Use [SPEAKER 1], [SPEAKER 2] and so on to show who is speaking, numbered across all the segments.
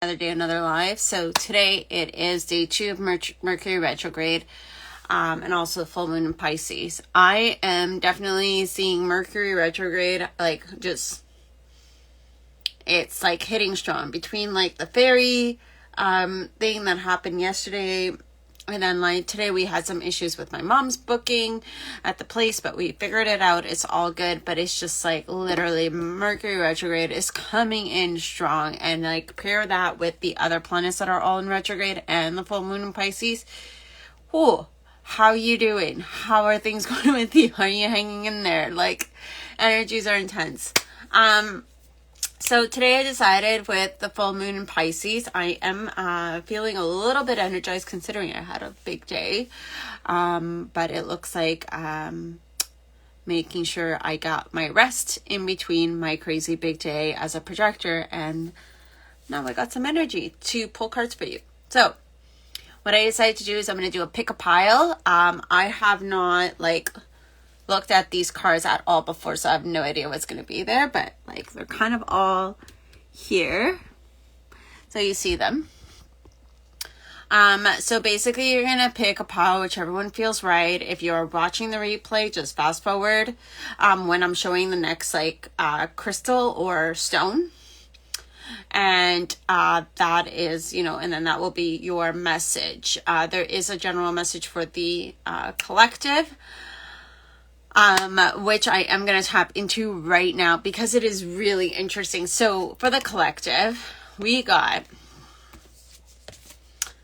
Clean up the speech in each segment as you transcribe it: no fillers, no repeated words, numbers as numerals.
[SPEAKER 1] Another day, another life. So today it is day 2 of Mercury retrograde, and also the full moon in Pisces. I am definitely seeing Mercury retrograde, it's like hitting strong between like the fairy thing that happened yesterday. And then like today we had some issues with my mom's booking at the place, but we figured it out. It's all good, but it's just like literally Mercury retrograde is coming in strong, and like pair that with the other planets that are all in retrograde and the full moon in Pisces. Whoa, how are you doing? How are things going with you? Are you hanging in there? Like energies are intense. So today I decided with the full moon in Pisces, I am feeling a little bit energized considering I had a big day. But it looks like making sure I got my rest in between my crazy big day as a projector. And now I got some energy to pull cards for you. So what I decided to do is I'm going to do a pick a pile. I have not looked at these cards at all before, so I have no idea what's going to be there, but like they're kind of all here, so you see them. So basically you're going to pick a pile, whichever one feels right. If you're watching the replay, just fast forward when I'm showing the next crystal or stone, and that is, and then that will be your message. There is a general message for the collective, which I am going to tap into right now because it is really interesting. So for the collective, we got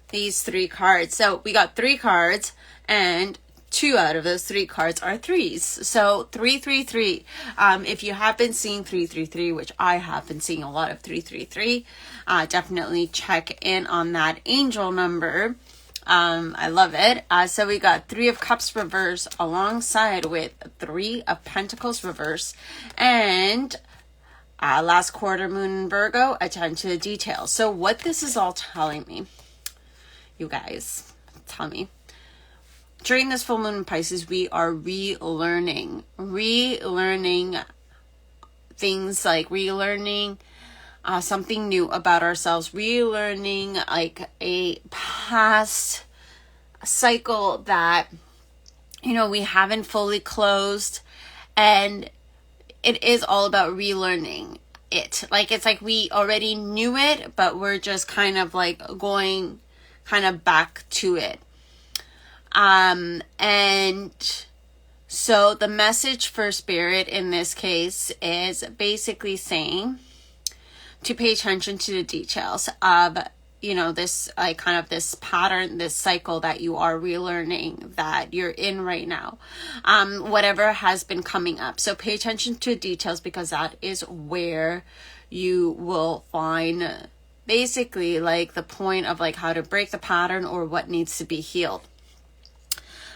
[SPEAKER 1] these 3 cards. So we got 3 cards, and 2 out of those 3 cards are 3s. So 333. If you have been seeing 333, which I have been seeing a lot of 333, definitely check in on that angel number. I love it. So we got 3 of Cups reverse alongside with 3 of Pentacles reverse, and last quarter moon in Virgo, attend to the details. So what this is all telling me, you guys, tell me, during this full moon in Pisces, we are relearning things, like relearning something new about ourselves, relearning like a past cycle that, we haven't fully closed. And it is all about relearning it. Like, it's like we already knew it, but we're just kind of like going kind of back to it. And so the message for Spirit in this case is basically saying to pay attention to the details of, this kind of this pattern, this cycle that you are relearning, that you're in right now, whatever has been coming up. So pay attention to the details, because that is where you will find basically like the point of like how to break the pattern or what needs to be healed.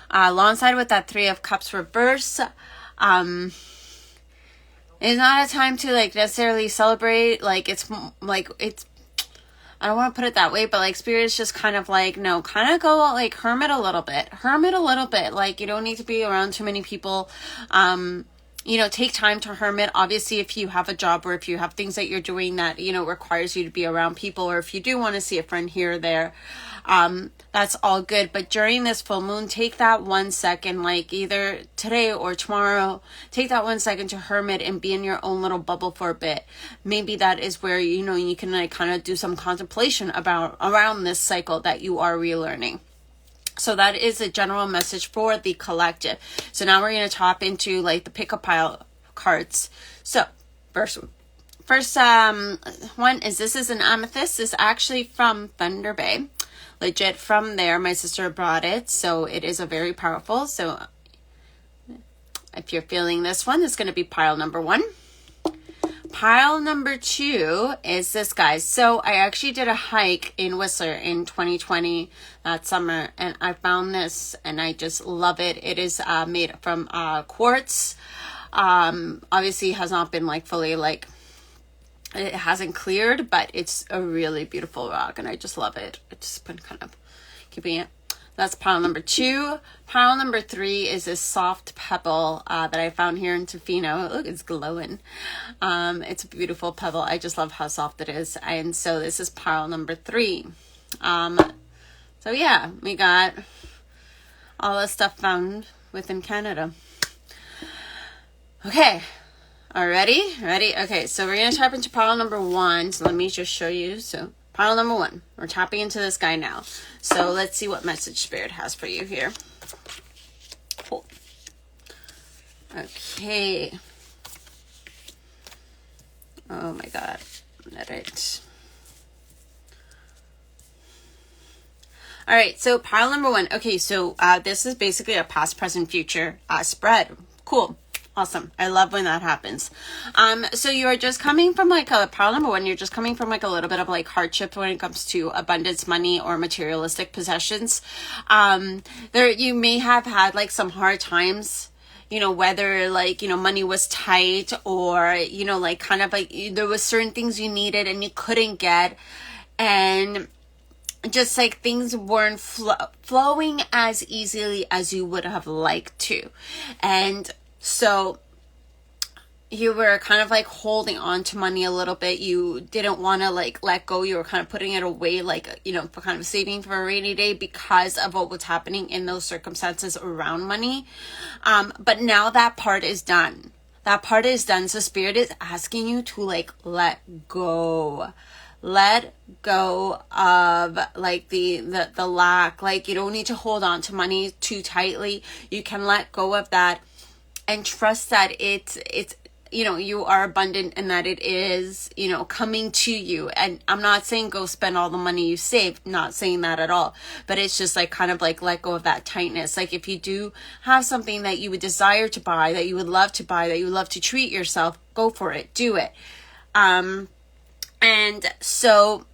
[SPEAKER 1] Alongside with that 3 of Cups reverse, it's not a time to necessarily celebrate. I don't want to put it that way, but Spirit is just kind of no, kind of go hermit a little bit. You don't need to be around too many people. Take time to hermit. Obviously, if you have a job or if you have things that you're doing that, requires you to be around people, or if you do want to see a friend here or there, that's all good. But during this full moon, take that 1 second, either today or tomorrow, take that 1 second to hermit and be in your own little bubble for a bit. Maybe that is where, you can kind of do some contemplation around this cycle that you are relearning. So that is a general message for the collective. So now we're going to tap into the pick a pile cards. So first one is, this is an amethyst. This is actually from Thunder Bay. Legit from there. My sister brought it. So it is a very powerful. So if you're feeling this one, it's going to be pile number 1. Pile number 2 is this, guys. So I actually did a hike in Whistler in 2020 that summer, and I found this and I just love it. It is made from quartz. Obviously has not been fully it hasn't cleared, but it's a really beautiful rock and I just love it. It's just been kind of keeping it. That's pile number 2. Pile number 3 is this soft pebble that I found here in Tofino. Look, it's glowing. It's a beautiful pebble. I just love how soft it is. And so this is pile number 3. So yeah, we got all the stuff found within Canada. Okay. Already? Ready? Okay, so we're going to tap into pile number 1. So let me just show you. So pile number 1. We're tapping into this guy now. So let's see what message Spirit has for you here. Cool. Okay. Oh my God. All right. All right, so pile number 1. Okay, so this is basically a past, present, future spread. Cool. Awesome. I love when that happens. So you are just coming from like a pile number 1, you're just coming from like a little bit of like hardship when it comes to abundance, money, or materialistic possessions. You may have had like some hard times, you know, whether like, you know, money was tight or, you know, like kind of like there was certain things you needed and you couldn't get. And just like things weren't flowing as easily as you would have liked to. And so you were kind of like holding on to money a little bit. You didn't want to like let go. You were kind of putting it away, like, you know, for kind of saving for a rainy day because of what was happening in those circumstances around money. But now that part is done. That part is done. So Spirit is asking you to like let go. Let go of like the lack. Like you don't need to hold on to money too tightly. You can let go of that. And trust that it's, you know, you are abundant and that it is, you know, coming to you. And I'm not saying go spend all the money you saved, not saying that at all. But it's just like kind of like let go of that tightness. Like if you do have something that you would desire to buy, that you would love to buy, that you would love to treat yourself, go for it, do it. And so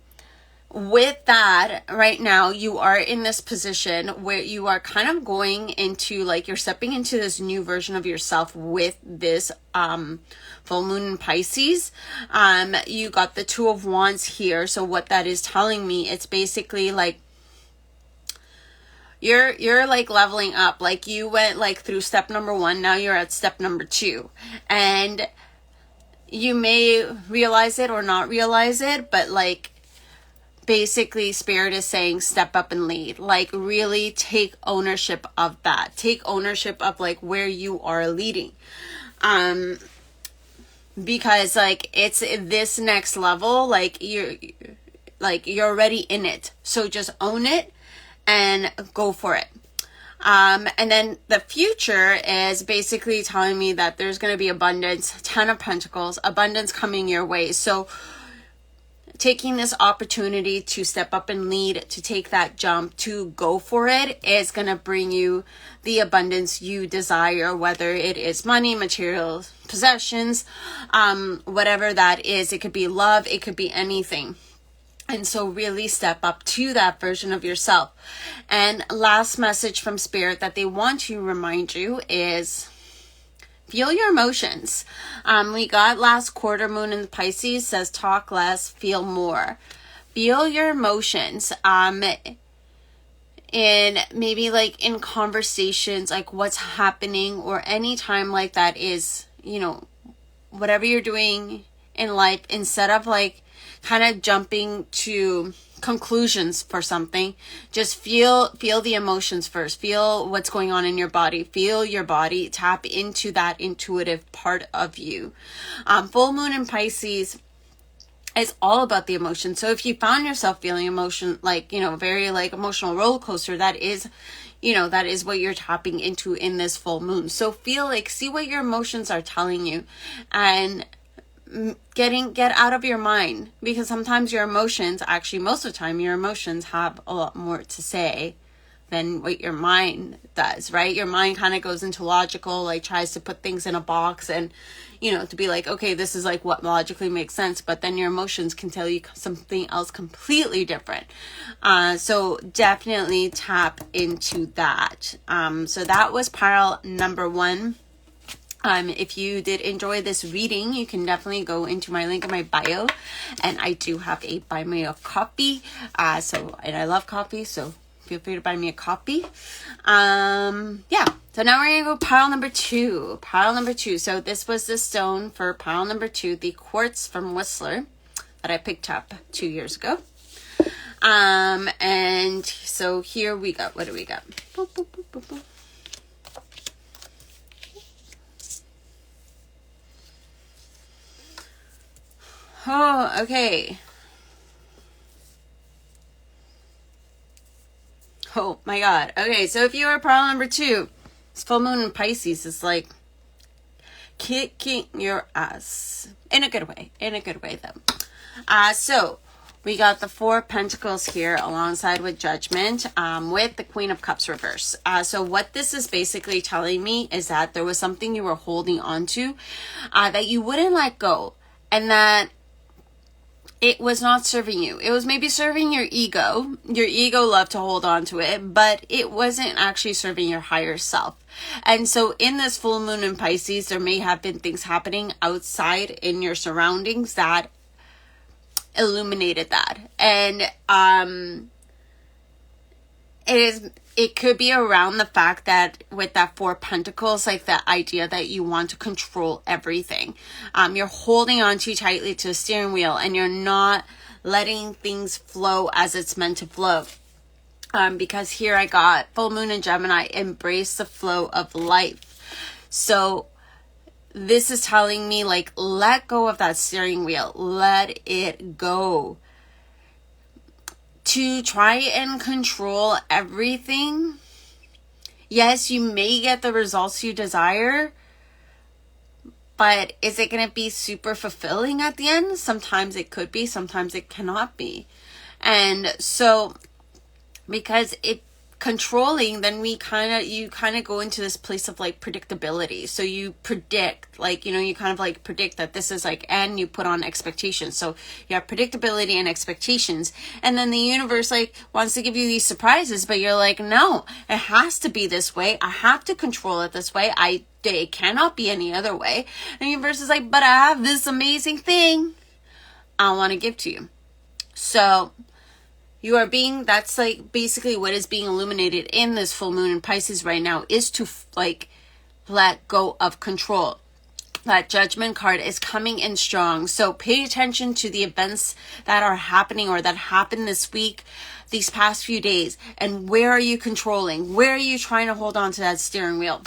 [SPEAKER 1] with that, right now, you are in this position where you are kind of going into, like, you're stepping into this new version of yourself with this full moon in Pisces. You got the 2 of Wands here. So what that is telling me, it's basically like you're like leveling up. Like you went like through step number 1. Now you're at step number 2. And you may realize it or not realize it, but like, basically Spirit is saying step up and lead. Like really take ownership of that. Take ownership of like where you are leading. Because like it's this next level, like you're already in it. So just own it and go for it. And then the future is basically telling me that there's going to be abundance, 10 of Pentacles, abundance coming your way. So taking this opportunity to step up and lead, to take that jump, to go for it is going to bring you the abundance you desire, whether it is money, materials, possessions, whatever that is. It could be love, it could be anything. And so really step up to that version of yourself. And last message from Spirit that they want to remind you is feel your emotions. We got last quarter moon in Pisces says talk less, feel more. Feel your emotions. In maybe like in conversations, like what's happening or any time like that is, you know, whatever you're doing in life, instead of like kind of jumping to conclusions for something, just feel the emotions first. Feel what's going on in your body. Feel your body. Tap into that intuitive part of you. Full moon in Pisces is all about the emotion. So if you found yourself feeling emotion, like, you know, very like emotional roller coaster, that is, you know, that is what you're tapping into in this full moon. So feel like, see what your emotions are telling you, and get out of your mind, because sometimes your emotions, actually most of the time your emotions have a lot more to say than what your mind does, right? Your mind kind of goes into logical, like tries to put things in a box and, you know, to be like, okay, this is like what logically makes sense, but then your emotions can tell you something else completely different. So definitely tap into that. So that was pile number 1. If you did enjoy this reading, you can definitely go into my link in my bio, and I do have a buy me a coffee. And I love coffee, so feel free to buy me a copy. Yeah. So now we're going to go pile number 2. Pile number 2. So this was the stone for pile number 2, the quartz from Whistler that I picked up 2 years ago. And so here we go. What do we got? Boop, boop, boop, boop, boop. Oh, okay. Oh my God. Okay, so if you are pile number 2, it's full moon in Pisces. It's like kicking your ass in a good way. In a good way, though. So we got the 4 of Pentacles here alongside with Judgment, with the Queen of Cups reverse. So what this is basically telling me is that there was something you were holding on to, that you wouldn't let go, and that it was not serving you. It was maybe serving your ego. Your ego loved to hold on to it, but it wasn't actually serving your higher self. And so in this full moon in Pisces, there may have been things happening outside in your surroundings that illuminated that. And it could be around the fact that with that 4 Pentacles, like the idea that you want to control everything. You're holding on too tightly to the steering wheel, and you're not letting things flow as it's meant to flow. Because here I got full moon in Gemini, embrace the flow of life. So this is telling me, like, let go of that steering wheel. Let it go. To try and control everything, yes, you may get the results you desire, but is it going to be super fulfilling at the end? Sometimes it could be, sometimes it cannot be. And so, because it controlling, then you kind of go into this place of like predictability. So you predict, like, you kind of like predict that this is like, and you put on expectations. So you have predictability and expectations, and then the universe like wants to give you these surprises, but you're like, no, it has to be this way. I have to control it this way. It cannot be any other way. And the universe is like, but I have this amazing thing I want to give to you. So you are that's like basically what is being illuminated in this full moon in Pisces right now, is to like let go of control. That Judgment card is coming in strong. So pay attention to the events that are happening or that happened this week, these past few days. And where are you controlling? Where are you trying to hold on to that steering wheel?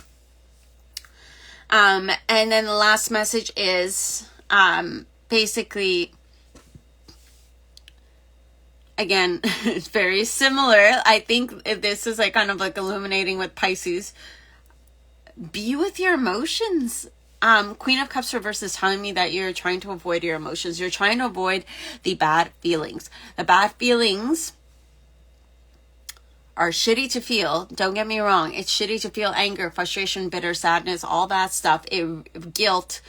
[SPEAKER 1] And then the last message is basically, again, it's very similar. I think this is like kind of like illuminating with Pisces. Be with your emotions. Queen of Cups reverse is telling me that you're trying to avoid your emotions. You're trying to avoid the bad feelings. The bad feelings are shitty to feel. Don't get me wrong. It's shitty to feel anger, frustration, bitter, sadness, all that stuff. Guilt,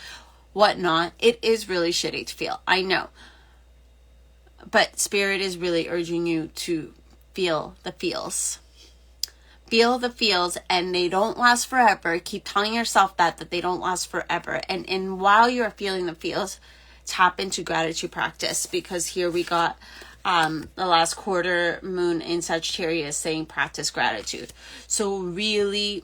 [SPEAKER 1] whatnot. It is really shitty to feel. I know. But Spirit is really urging you to feel the feels. Feel the feels, and they don't last forever. Keep telling yourself that they don't last forever. And while you're feeling the feels, tap into gratitude practice, because here we got the last quarter moon in Sagittarius saying practice gratitude. So really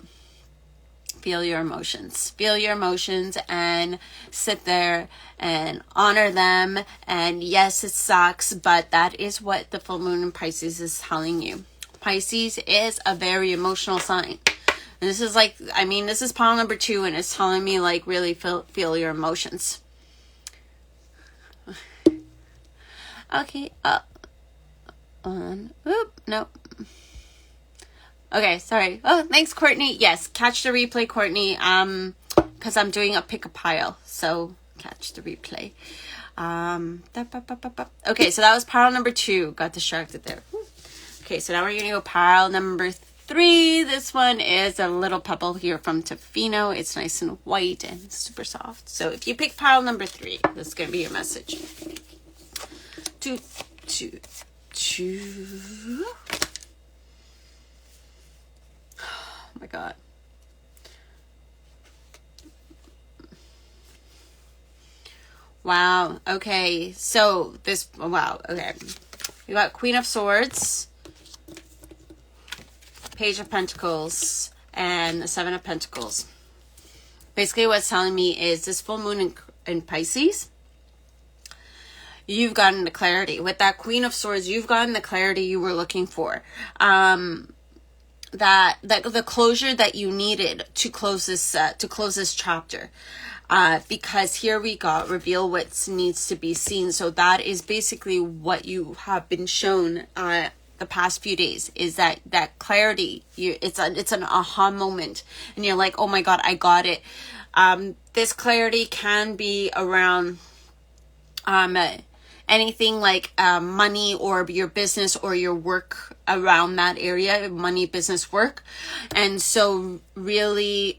[SPEAKER 1] feel your emotions. Feel your emotions and sit there and honor them. And yes, it sucks, but that is what the full moon in Pisces is telling you. Pisces is a very emotional sign. And this is like, I mean, this is pile number 2, and it's telling me like really feel your emotions. Okay, no. Okay, sorry. Oh, thanks, Courtney. Yes, catch the replay, Courtney. Because I'm doing a pick a pile, so catch the replay. Okay, so that was pile number 2. Got distracted there. Okay, so now we're gonna go pile number 3. This one is a little pebble here from Tofino. It's nice and white and super soft. So if you pick pile number 3, this is gonna be your message. Two. Oh my God. Wow. Okay. So wow. Okay. We got Queen of Swords. Page of Pentacles and the Seven of Pentacles. Basically what's telling me is this full moon in Pisces, you've gotten the clarity. With that Queen of Swords, you've gotten the clarity you were looking for. That the closure that you needed to close this chapter. Because here we got reveal what needs to be seen. So that is basically what you have been shown the past few days, is that clarity. It's an aha moment, and you're like, oh my God, I got it. This clarity can be around anything like money or your business or your work, around that area, money, business, work. And so really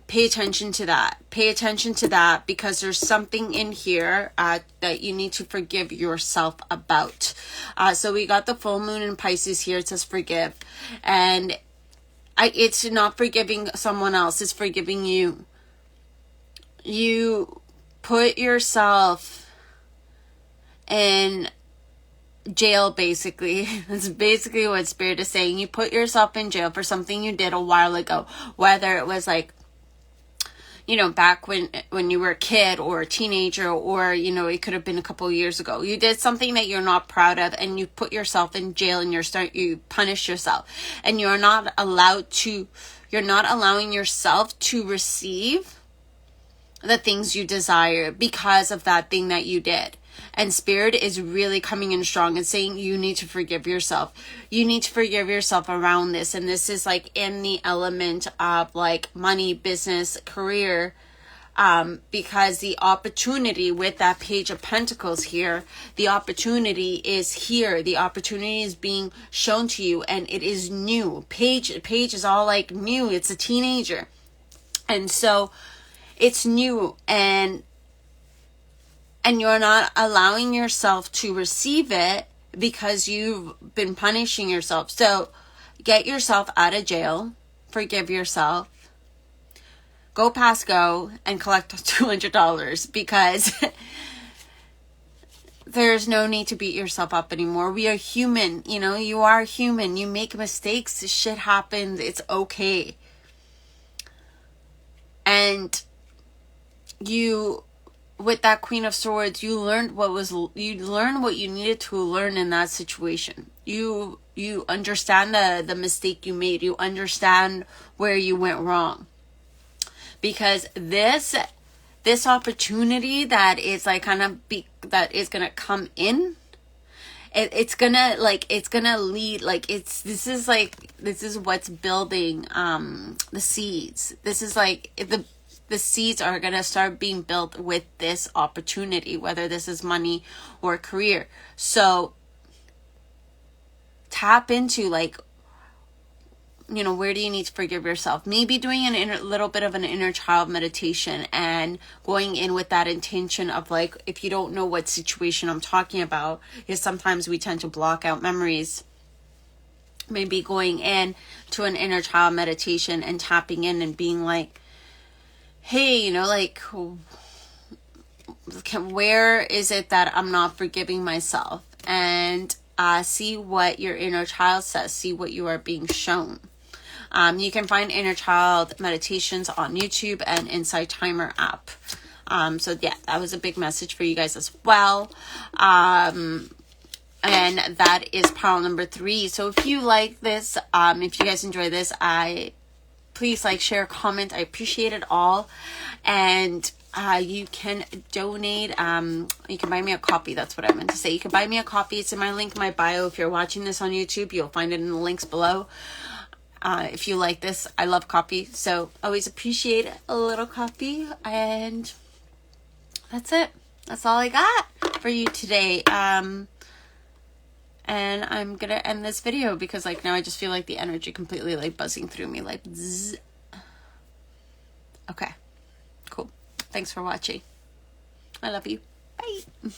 [SPEAKER 1] pay attention to that. Pay attention to that, because there's something in here that you need to forgive yourself about. So we got the full moon in Pisces here. It says forgive. And it's not forgiving someone else. It's forgiving you. You put yourself in jail, basically. That's basically what Spirit is saying. You put yourself in jail for something you did a while ago. Whether it was like, you know, back when you were a kid or a teenager, or, you know, it could have been a couple of years ago. You did something that you're not proud of, and you put yourself in jail, and you punish yourself. And you're not allowing yourself to receive the things you desire because of that thing that you did. And Spirit is really coming in strong and saying you need to forgive yourself. You need to forgive yourself around this. And this is like in the element of like money, business, career, because the opportunity with that Page of Pentacles here, the opportunity is here. The opportunity is being shown to you, and it is new. Page is all like new. It's a teenager. And so it's new, and you're not allowing yourself to receive it because you've been punishing yourself. So get yourself out of jail, forgive yourself, go past go, and collect $200, because there's no need to beat yourself up anymore. We are human. You know, you are human. You make mistakes. Shit happens. It's okay. And with that Queen of Swords, you learned what you needed to learn in that situation. You understand the mistake you made. You understand where you went wrong. Because this opportunity that is like that is gonna come in, it's gonna lead, like this is what's building the seeds. This is like the seeds are going to start being built with this opportunity, whether this is money or career. So tap into, like, you know, where do you need to forgive yourself? Maybe doing a little bit of an inner child meditation and going in with that intention of, like, if you don't know what situation I'm talking about, because sometimes we tend to block out memories. Maybe going in to an inner child meditation and tapping in and being like, hey, you know, like, where is it that I'm not forgiving myself? And see what your inner child says. See what you are being shown. You can find inner child meditations on YouTube and Insight Timer app. So yeah, that was a big message for you guys as well. And that is pile number 3. So if you like this, if you guys enjoy this, please like, share, comment. I appreciate it all. And you can donate. You can buy me a copy. That's what I meant to say. You can buy me a copy. It's in my link in my bio. If you're watching this on YouTube, you'll find it in the links below. If you like this, I love coffee. So always appreciate a little coffee. And that's it. That's all I got for you today. And I'm going to end this video because, like, now I just feel like the energy completely, like, buzzing through me, like, zzz. Okay, cool. Thanks for watching. I love you. Bye.